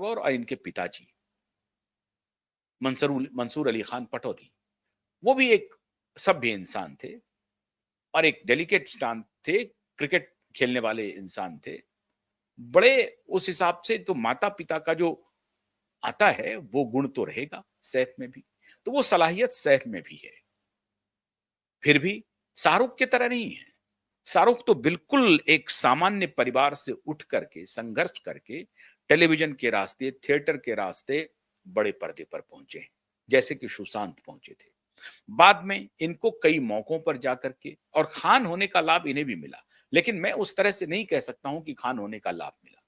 कौर और इनके पिताजी मंसूर अली खान पटौदी, वो भी एक सभ्य इंसान थे और एक डेलिकेट स्टांस थे, क्रिकेट खेलने वाले इंसान थे। बड़े उस हिसाब से तो माता-पिता का जो आता है, वो गुण तो रहेगा सैफ में भी। तो वो सलाहियत सैफ में भी है। फिर भी शाहरुख की तरह नहीं है। शाहरुख तो बिल्कुल एक सामान्य परिवार से उठ करके, संघर्ष करके, टेलीविज़न के रास्ते, थिएटर के रास्ते बड़े पर्दे पर पहुँचे हैं, जैसे कि सुशांत पहुँचे थे। बाद में इनको कई मौकों पर जाकर के और खान होने का लाभ इन्हें भी मिला। लेकिन मैं उस तरह से नहीं कह सकता हूँ कि खान होने का लाभ मिला।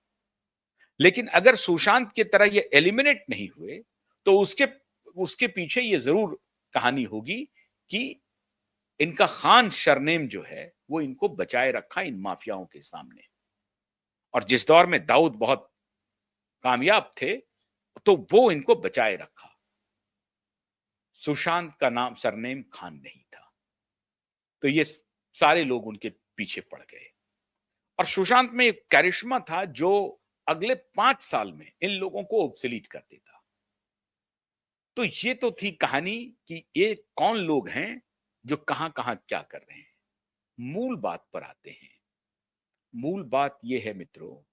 लेकिन अगर सुशांत की तरह ये एलिमिनेट नहीं हुए, तो उसके उसके पीछे ये ज़रूर कहानी होगी कि इनका खान सरनेम जो है, वो इनको बचाए रखा इन माफियाओं के सामने। और जिस दौर में दाऊद बहुत कामयाब थे, तो वो इनको बचाए रखा। सुशांत का नाम सरनेम खान नहीं था। तो ये सारे लोग उनके पीछे पड़ गए। और सुशांत में एक करिश्मा था जो अगले 5 साल में इन लोगों को ऑब्सोलीट कर देता। तो ये तो थी कहानी कि ये कौन लोग हैं जो कहां-कहां क्या कर रहे हैं। मूल बात पर आते हैं। मूल बात ये है मित्रों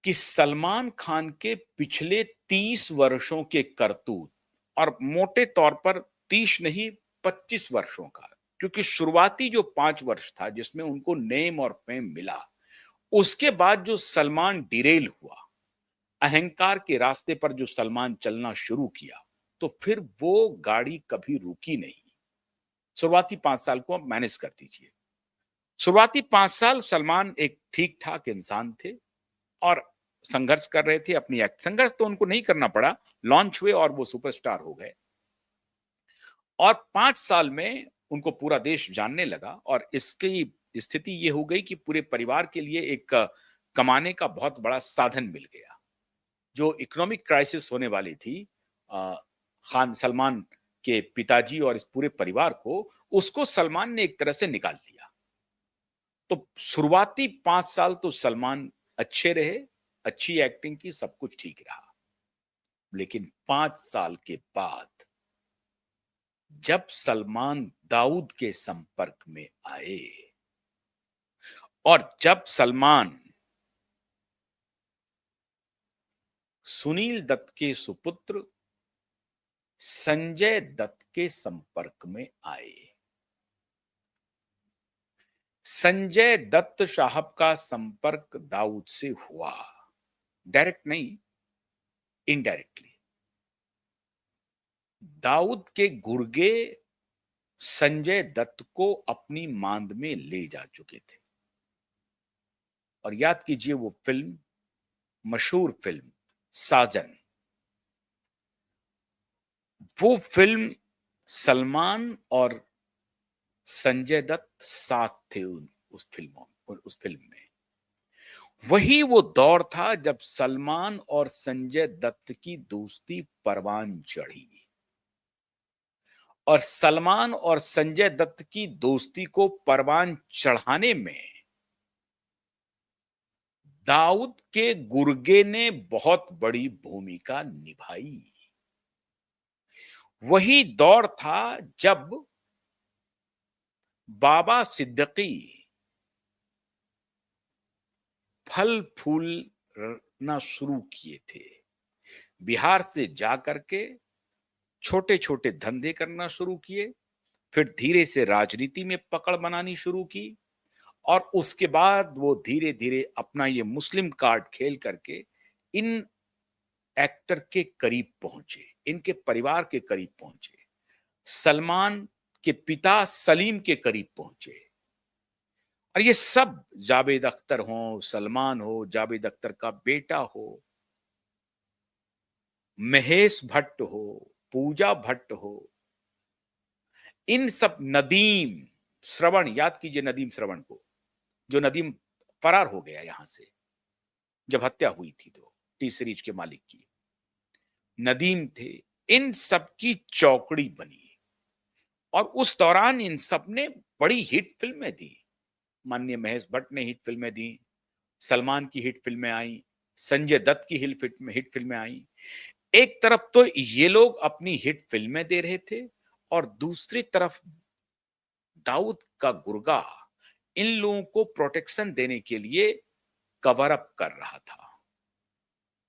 कि सलमान खान के पिछले 30 वर्षों के करतूत और मोटे तौर पर 30 नहीं 25 वर्षों का, क्योंकि शुरुआती जो 5 वर्ष था जिसमें उनको नेम और फेम मिला, उसके बाद जो सलमान डिरेल हुआ, अहंकार के रास्ते पर जो सलमान चलना शुरू किया, तो फिर वो गाड़ी कभी रुकी नहीं। शुरुआती 5 साल को आप मैनेज कर दीजिए। शुरुआती 5 साल सलमान एक ठीक-ठाक इंसान थे और संघर्ष कर रहे थे अपनी संघर्ष तो उनको नहीं करना पड़ा, लॉन्च हुए और वो सुपरस्टार हो गए। और 5 साल में उनको पूरा देश जानने लगा और इसकी स्थिति ये हो गई कि पूरे परिवार के लिए एक कमाने का बहुत बड़ा साधन मिल गया। जो इकोनॉमिक क्राइसिस होने वाली थी अ, खान सलमान के पिताजी और इस पूरे परिवार को, उसको सलमान ने एक तरह से निकाल लिया। तो शुरुआती 5 साल तो सलमान अच्छे रहे, अच्छी एक्टिंग की, सब कुछ ठीक रहा। लेकिन 5 साल के बाद जब सलमान दाऊद के संपर्क में आए और जब सलमान सुनील दत्त के सुपुत्र संजय दत्त के संपर्क में आए, संजय दत्त साहब का संपर्क दाऊद से हुआ, डायरेक्ट नहीं, इनडायरेक्टली। दाऊद के गुर्गे संजय दत्त को अपनी मांद में ले जा चुके थे। और याद कीजिए वो फिल्म, मशहूर फिल्म साजन, वो फिल्म सलमान और संजय दत्त साथ थे उस फिल्म में। वही वो दौर था जब सलमान और संजय दत्त की दोस्ती परवान चढ़ी और सलमान और संजय दत्त की दोस्ती को परवान चढ़ाने में दाऊद के गुर्गे ने बहुत बड़ी भूमिका निभाई। वही दौर था जब बाबा सिद्दीकी फल फूलना शुरू किए थे। बिहार से जाकर के छोटे-छोटे धंधे करना शुरू किए, फिर धीरे से राजनीति में पकड़ बनानी शुरू की और उसके बाद वो धीरे-धीरे अपना ये मुस्लिम कार्ड खेल करके इन एक्टर के करीब पहुंचे, इनके परिवार के करीब पहुंचे, सलमान के पिता सलीम के करीब पहुंचे। और ये सब जावेद अख्तर हो, सलमान हो, जावेद अख्तर का बेटा हो, महेश भट्ट हो, पूजा भट्ट हो, इन सब नदीम श्रवण, याद कीजिए नदीम श्रवण को, जो नदीम फरार हो गया यहां से जब हत्या हुई थी तो टी सीरीज के मालिक की, नदीम थे। इन सब की चौकड़ी बनी और उस दौरान इन सब ने बड़ी हिट फिल्में दी। माननीय महेश भट्ट ने हिट फिल्में दी, सलमान की हिट फिल्में आई, संजय दत्त की हिट फिल्में आई। एक तरफ तो ये लोग अपनी हिट फिल्में दे रहे थे और दूसरी तरफ दाऊद का गुर्गा इन लोगों को प्रोटेक्शन देने के लिए कवर अप कर रहा था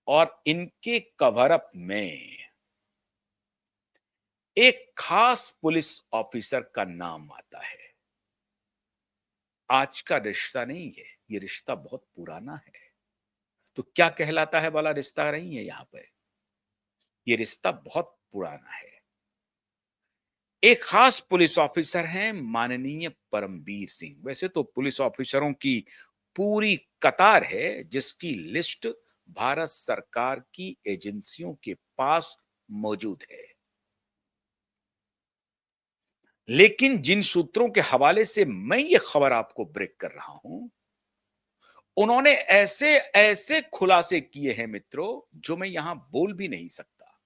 और इनके कवर अप में एक खास पुलिस ऑफिसर का नाम आता है। आज का रिश्ता नहीं है, ये रिश्ता बहुत पुराना है। तो क्या कहलाता है वाला रिश्ता नहीं है यहां पे, ये रिश्ता बहुत पुराना है। एक खास पुलिस ऑफिसर हैं माननीय परमवीर सिंह। वैसे तो पुलिस ऑफिसरों की पूरी कतार है जिसकी लिस्ट भारत सरकार की एजेंसियों के पास मौजूद है, लेकिन जिन सूत्रों के हवाले से मैं ये खबर आपको ब्रेक कर रहा हूं, उन्होंने ऐसे ऐसे खुलासे किए हैं मित्रों, जो मैं यहां बोल भी नहीं सकता,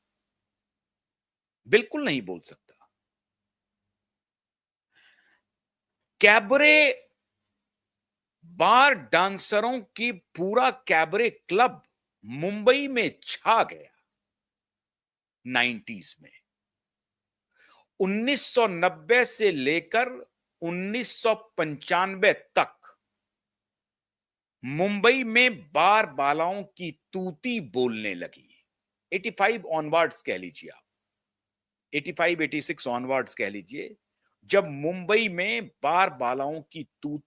बिल्कुल नहीं बोल सकता। कैबरे बार डांसरों की पूरा कैबरे क्लब मुंबई में छा गया 90s में। 1990 से लेकर 1995 तक मुंबई में बार बालाओं की तूती बोलने लगी। 85 ऑनवर्ड्स कह लीजिए आप, 85 86 ऑनवर्ड्स कह लीजिए, जब मुंबई में बार बालाओं की तूती